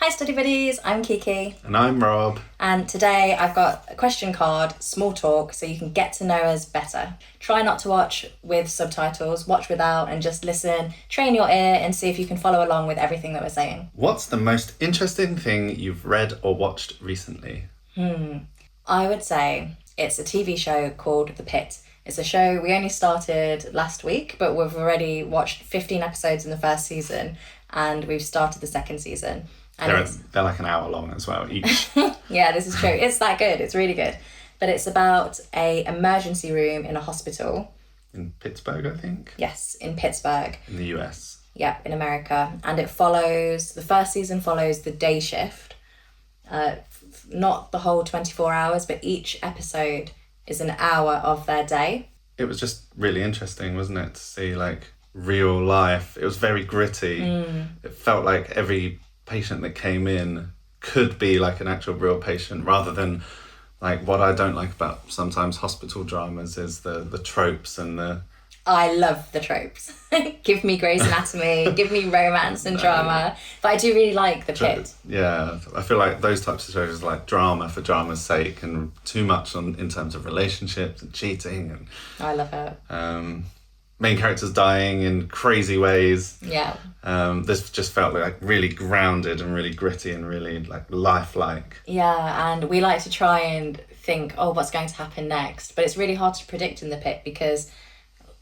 Hi Study Buddies, I'm Kiki. And I'm Rob. And today I've got a question card, small talk, so you can get to know us better. Try not to watch with subtitles, watch without and just listen, train your ear and see if you can follow along with everything that we're saying. What's the most interesting thing you've read or watched recently? I would say it's a TV show called The Pit. It's a show we only started last week, but we've already watched 15 episodes in the first season and we've started the second season. And They're like an hour long as well, each. Yeah, this is true. It's that good. It's really good. But it's about a emergency room in a hospital. In Pittsburgh, I think? Yes, in Pittsburgh. In the US. Yep, in America. And the first season follows the day shift. Not the whole 24 hours, but each episode is an hour of their day. It was just really interesting, wasn't it? To see like real life. It was very gritty. It felt like every patient that came in could be like an actual real patient rather than like what I don't like about sometimes hospital dramas is the tropes and the... I love the tropes. Give me Grey's Anatomy, give me romance and drama. But I do really like The Pit. Yeah, I feel like those types of shows are like drama for drama's sake and too much in terms of relationships and cheating and... I love it. Main characters dying in crazy ways. Yeah. This just felt like really grounded and really gritty and really like lifelike. Yeah, and we like to try and think, oh, what's going to happen next? But it's really hard to predict in The Pit because,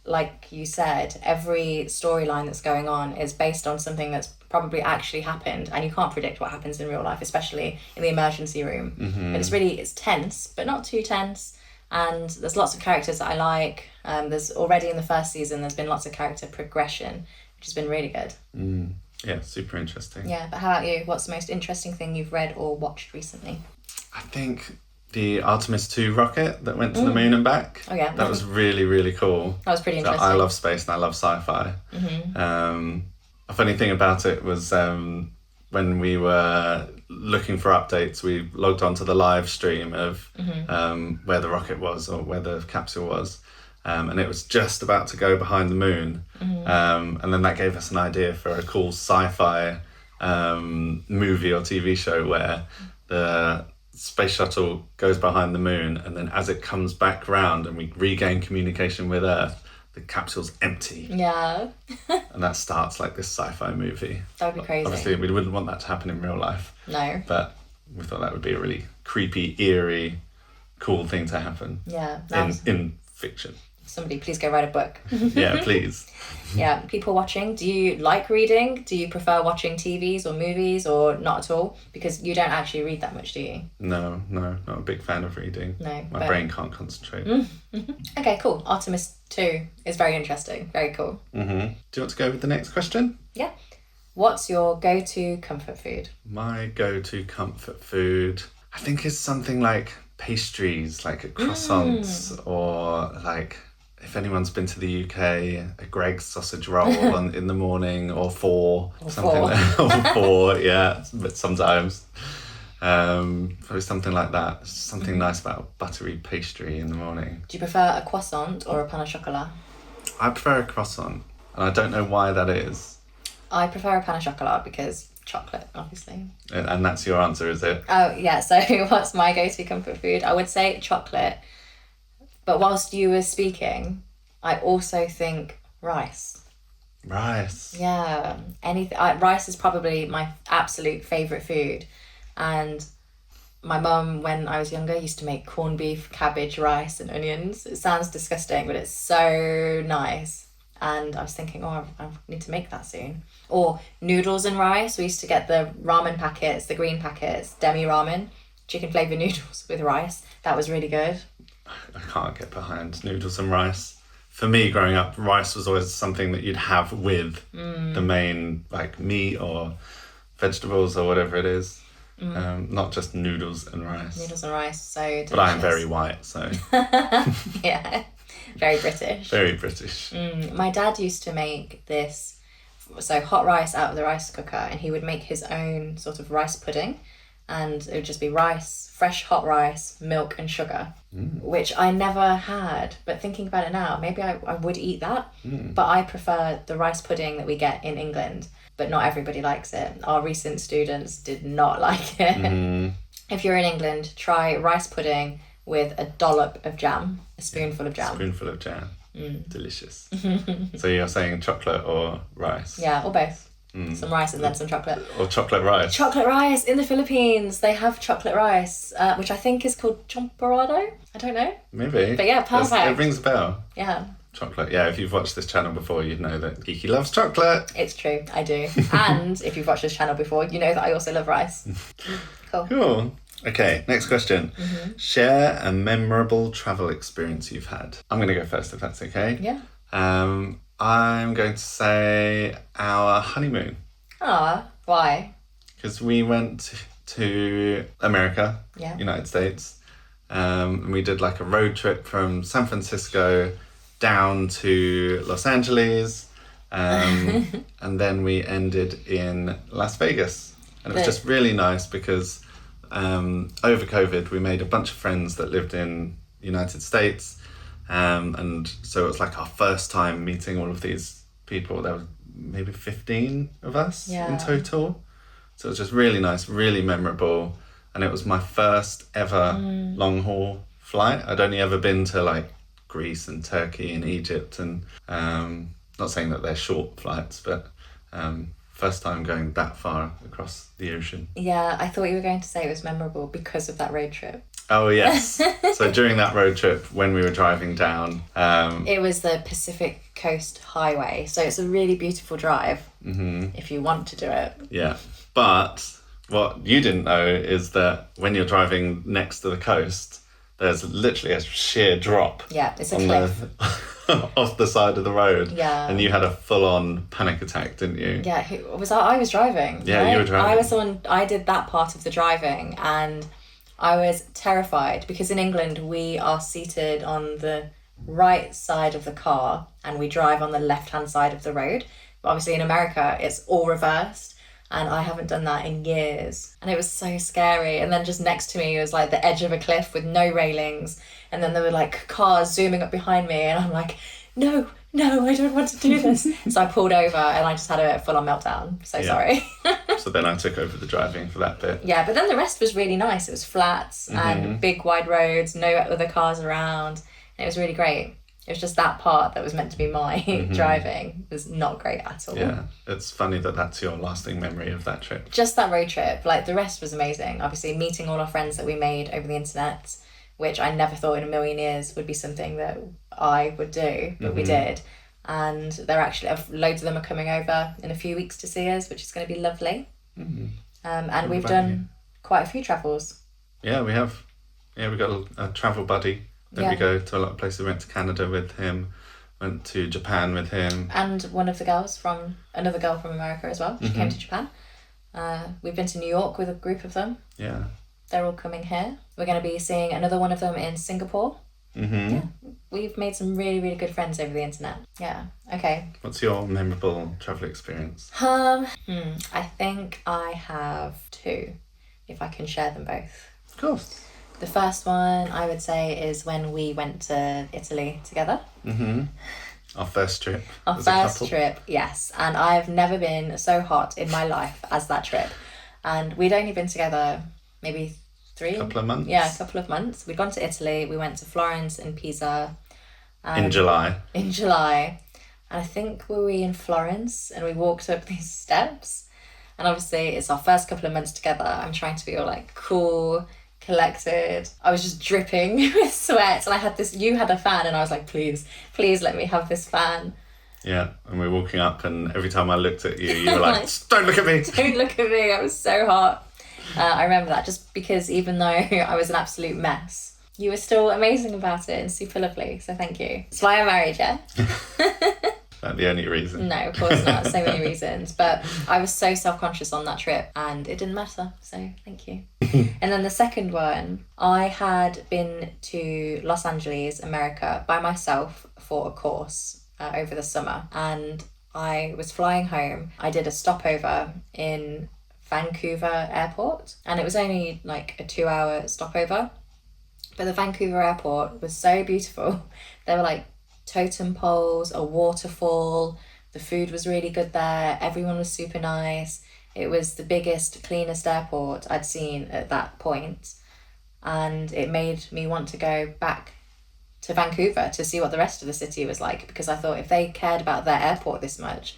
like you said, every storyline that's going on is based on something that's probably actually happened, and you can't predict what happens in real life, especially in the emergency room. But it's tense, but not too tense. And there's lots of characters that I like. There's already in the first season, there's been lots of character progression, which has been really good. Yeah, super interesting. Yeah, but how about you? What's the most interesting thing you've read or watched recently? I think the Artemis 2 rocket that went to the moon and back. Oh yeah. That was really, really cool. That was pretty interesting. I love space and I love sci-fi. A funny thing about it was when we were looking for updates, we logged onto the live stream of where the rocket was or where the capsule was. And it was just about to go behind the moon. And then that gave us an idea for a cool sci-fi movie or TV show where the space shuttle goes behind the moon and then as it comes back round and we regain communication with Earth, the capsule's empty. Yeah. And that starts like this sci-fi movie. That would be crazy. Obviously, we wouldn't want that to happen in real life. No. But we thought that would be a really creepy, eerie, cool thing to happen. Yeah. In fiction. Somebody please go write a book. Yeah, please. Yeah, people watching, do you like reading? Do you prefer watching TVs or movies or not at all? Because you don't actually read that much, do you? No, not a big fan of reading. No. My brain can't concentrate. Okay, cool. Artemis 2 is very interesting. Very cool. Do you want to go with the next question? Yeah. What's your go-to comfort food? My go-to comfort food, I think is something like pastries, like croissants or like... If anyone's been to the UK, a Greg's sausage roll in the morning or something like yeah, but sometimes. Probably something like that. Something nice about a buttery pastry in the morning. Do you prefer a croissant or a pain au chocolat? I prefer a croissant, and I don't know why that is. I prefer a pain au chocolat because chocolate, obviously. And that's your answer, is it? Oh, yeah. So what's my go-to comfort food? I would say chocolate. But whilst you were speaking, I also think rice. Rice. Yeah. Rice is probably my absolute favourite food. And my mum, when I was younger, used to make corned beef, cabbage, rice and onions. It sounds disgusting, but it's so nice. And I was thinking, I need to make that soon. Or noodles and rice. We used to get the ramen packets, the green packets, demi ramen, chicken flavoured noodles with rice. That was really good. I can't get behind noodles and rice. For me, growing up, rice was always something that you'd have with the main like meat or vegetables or whatever it is. Not just noodles and rice. Noodles and rice, so delicious. But I am very white, so... Yeah, very British. Very British. My dad used to make this, hot rice out of the rice cooker, and he would make his own sort of rice pudding. and it would just be rice, fresh hot rice, milk and sugar, which I never had. But thinking about it now, maybe I would eat that. But I prefer the rice pudding that we get in England, but not everybody likes it. Our recent students did not like it. If you're in England, try rice pudding with a dollop of jam, a spoonful of jam. Spoonful of jam. Delicious. So you're saying chocolate or rice? Yeah, or both. Some rice and then some chocolate. Or chocolate rice. Chocolate rice. In the Philippines, they have chocolate rice, which I think is called champorado. I don't know. Maybe. But yeah, perfect. It rings a bell. Yeah. Chocolate. Yeah, if you've watched this channel before, you'd know that Kiki loves chocolate. It's true, I do. And if you've watched this channel before, you know that I also love rice. Cool. Okay, next question. Share a memorable travel experience you've had. I'm going to go first if that's okay. Yeah. I'm going to say our honeymoon. Why? Because we went to America, United States. And we did like a road trip from San Francisco down to Los Angeles. And then we ended in Las Vegas. And it was just really nice because over COVID, we made a bunch of friends that lived in the United States. And so it was like our first time meeting all of these people. There was maybe 15 of us in total. So it was just really nice, really memorable. And it was my first ever long haul flight. I'd only ever been to like Greece and Turkey and Egypt. And not saying that they're short flights, but first time going that far across the ocean. Yeah, I thought you were going to say it was memorable because of that road trip. Oh, yes. So during that road trip, when we were driving down... it was the Pacific Coast Highway. So it's a really beautiful drive if you want to do it. Yeah. But what you didn't know is that when you're driving next to the coast, there's literally a sheer drop. Yeah, it's a cliff. Off the side of the road. Yeah. And you had a full-on panic attack, didn't you? Yeah, I was driving. Yeah, right? you were driving. I was the one, I did that part of the driving and I was terrified because in England we are seated on the right side of the car and we drive on the left-hand side of the road. But obviously in America it's all reversed and I haven't done that in years. And it was so scary. And then just next to me was like the edge of a cliff with no railings. And then there were like cars zooming up behind me and I'm like, no, I don't want to do this. So I pulled over and I just had a full-on meltdown. So sorry. So then I took over the driving for that bit. Yeah, but then the rest was really nice. It was flats and big wide roads, no other cars around. And it was really great. It was just that part that was meant to be my driving was not great at all. Yeah, it's funny that that's your lasting memory of that trip. Just that road trip. Like the rest was amazing. Obviously meeting all our friends that we made over the internet, which I never thought in a million years would be something that I would do, but we did. And they're actually, loads of them are coming over in a few weeks to see us, which is going to be lovely. And we've done quite a few travels. Yeah, we have. Yeah, we got a travel buddy. Then we go to a lot of places. We went to Canada with him, went to Japan with him. And another girl from America as well. She came to Japan. We've been to New York with a group of them. Yeah. They're all coming here. We're going to be seeing another one of them in Singapore. Yeah. We've made some really, really good friends over the internet. Yeah. Okay. What's your memorable travel experience? I think I have two, if I can share them both. Of course. The first one I would say is when we went to Italy together. Our first trip. Our first trip, yes. And I've never been so hot in my life as that trip. And we'd only been together maybe couple of months. Yeah, a couple of months. We'd gone to Italy. We went to Florence and Pisa. In July. And I think we were in Florence and we walked up these steps. And obviously it's our first couple of months together. I'm trying to be all like cool, collected. I was just dripping with sweat and I had this, you had a fan and I was like, please let me have this fan. Yeah, and we were walking up and every time I looked at you, you were like, don't look at me. Don't look at me, I was so hot. I remember that just because even though I was an absolute mess, you were still amazing about it and super lovely, so thank you. That's why I'm married, yeah? Not the only reason. No, of course not, so many reasons. But I was so self-conscious on that trip and it didn't matter, so thank you. And then the second one, I had been to Los Angeles, America by myself for a course over the summer and I was flying home. I did a stopover in Vancouver airport, and it was only like a 2-hour stopover. But the Vancouver airport was so beautiful. There were like totem poles, a waterfall, the food was really good there, everyone was super nice. It was the biggest, cleanest airport I'd seen at that point, and it made me want to go back to Vancouver to see what the rest of the city was like, because I thought if they cared about their airport this much,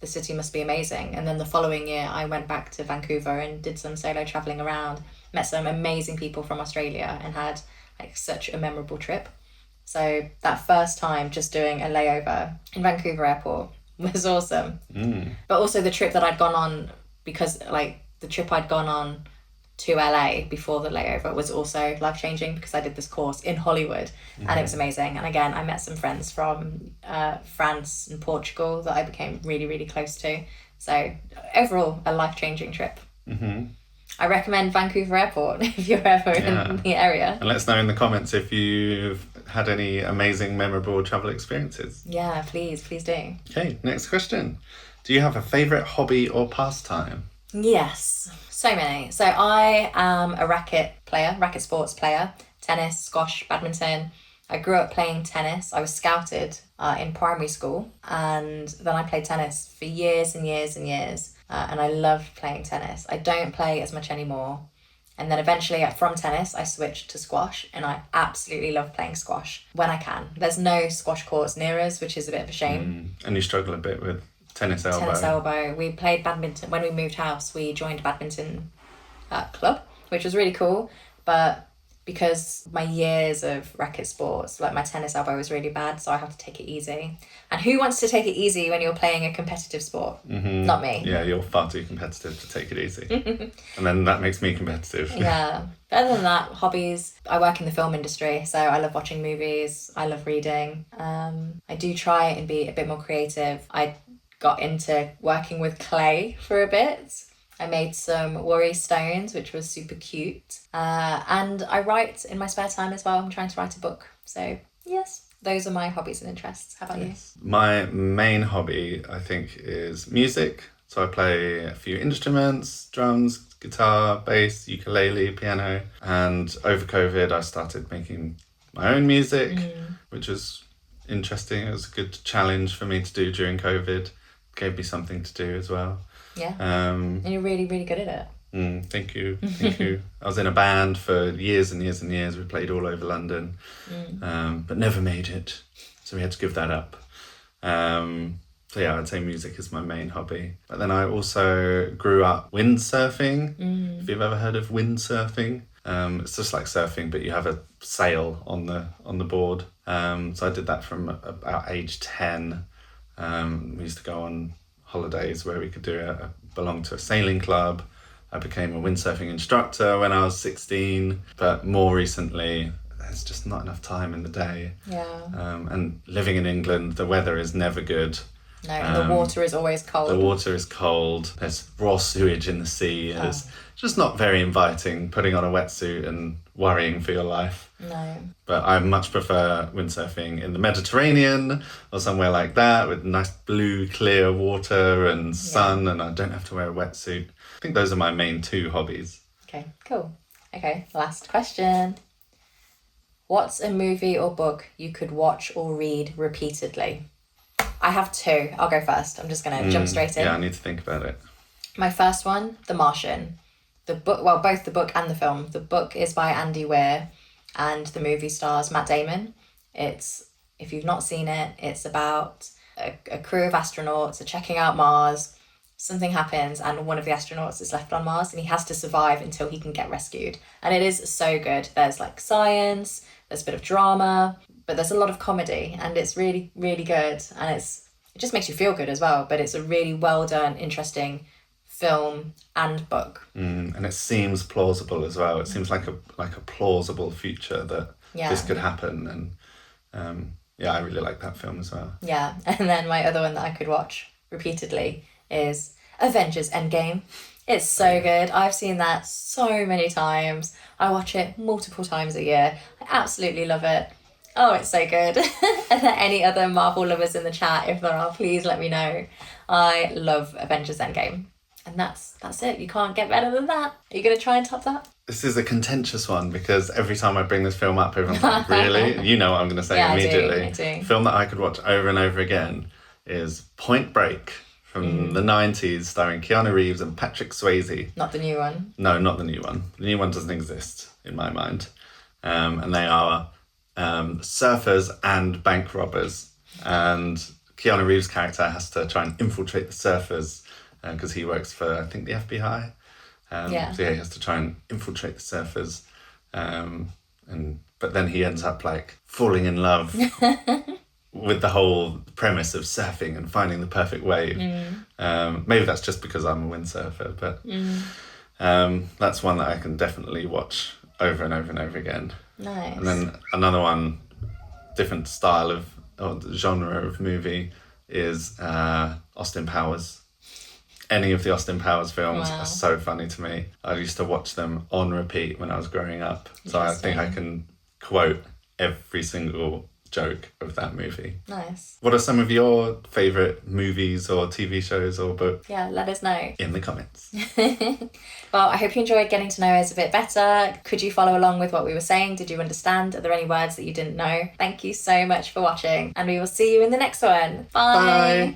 the city must be amazing. And then the following year I went back to Vancouver and did some solo traveling around, met some amazing people from Australia, and had like such a memorable trip. So that first time just doing a layover in Vancouver airport was awesome. But also the trip that I'd gone on, because like the trip I'd gone on to LA before the layover was also life-changing, because I did this course in Hollywood and it was amazing. And again, I met some friends from France and Portugal that I became really, really close to. So overall, a life-changing trip. I recommend Vancouver Airport if you're ever in the area. And let us know in the comments if you've had any amazing, memorable travel experiences. Yeah, please do. Okay, next question. Do you have a favourite hobby or pastime? Yes, so many. So I am a racket sports player, tennis, squash, badminton. I grew up playing tennis. I was scouted in primary school, and then I played tennis for years and years and years. And I loved playing tennis. I don't play as much anymore. And then eventually from tennis, I switched to squash, and I absolutely love playing squash when I can. There's no squash courts near us, which is a bit of a shame. And you struggle a bit with tennis elbow. Tennis elbow. We played badminton. When we moved house, we joined a badminton club, which was really cool. But because my years of racket sports, like my tennis elbow was really bad, so I have to take it easy. And who wants to take it easy when you're playing a competitive sport? Not me. Yeah, you're far too competitive to take it easy. And then that makes me competitive. Yeah. But other than that, hobbies. I work in the film industry, so I love watching movies. I love reading. I do try and be a bit more creative. I got into working with clay for a bit. I made some worry stones, which was super cute. And I write in my spare time as well. I'm trying to write a book. So yes, those are my hobbies and interests. How about you? My main hobby, I think, is music. So I play a few instruments, drums, guitar, bass, ukulele, piano. And over COVID, I started making my own music, which was interesting. It was a good challenge for me to do during COVID. Gave me something to do as well. Yeah. And you're really, really good at it. Thank you. I was in a band for years and years and years. We played all over London, but never made it. So we had to give that up. So yeah, I'd say music is my main hobby. But then I also grew up windsurfing. If you've ever heard of windsurfing, it's just like surfing, but you have a sail on the board. So I did that from about age 10. We used to go on holidays where we could belong to a sailing club. I became a windsurfing instructor when I was 16, but more recently there's just not enough time in the day. And living in England, the weather is never good. No, and the water is always cold. The water is cold. There's raw sewage in the sea. It's just not very inviting, putting on a wetsuit and worrying for your life. No. But I much prefer windsurfing in the Mediterranean or somewhere like that with nice blue, clear water and sun, and I don't have to wear a wetsuit. I think those are my main two hobbies. Okay, cool. Okay, last question. What's a movie or book you could watch or read repeatedly? I have two. I'll go first. I'm just going to jump straight in. Yeah, I need to think about it. My first one, The Martian. The book, well, both the book and the film. The book is by Andy Weir and the movie stars Matt Damon. It's, if you've not seen it, it's about a crew of astronauts are checking out Mars. Something happens and one of the astronauts is left on Mars and he has to survive until he can get rescued. And it is so good. There's like science, there's a bit of drama, but there's a lot of comedy and it's really, really good. And it just makes you feel good as well. But it's a really well done, interesting film and book. And it seems plausible as well. It seems like a plausible future that this could happen. And I really like that film as well. Yeah, and then my other one that I could watch repeatedly is Avengers Endgame. It's so good. I've seen that so many times. I watch it multiple times a year. I absolutely love it. Oh, it's so good. Are there any other Marvel lovers in the chat? If there are, please let me know. I love Avengers Endgame. And that's it. You can't get better than that. Are you going to try and top that? This is a contentious one because every time I bring this film up, everyone's like, really? You know what I'm going to say immediately. I do. The film that I could watch over and over again is Point Break from the 90s, starring Keanu Reeves and Patrick Swayze. Not the new one. No, not the new one. The new one doesn't exist, in my mind. And they are surfers and bank robbers. And Keanu Reeves' character has to try and infiltrate the surfers because he works for, I think, the FBI. So he has to try and infiltrate the surfers. But then he ends up like falling in love with the whole premise of surfing and finding the perfect wave. Maybe that's just because I'm a windsurfer, but that's one that I can definitely watch over and over and over again. Nice. And then another one, different style of or genre of movie is Austin Powers. Any of the Austin Powers films are so funny to me. I used to watch them on repeat when I was growing up. So I think I can quote every single joke of that movie. Nice. What are some of your favourite movies or TV shows or books? Yeah, let us know. In the comments. Well, I hope you enjoyed getting to know us a bit better. Could you follow along with what we were saying? Did you understand? Are there any words that you didn't know? Thank you so much for watching, and we will see you in the next one. Bye. Bye.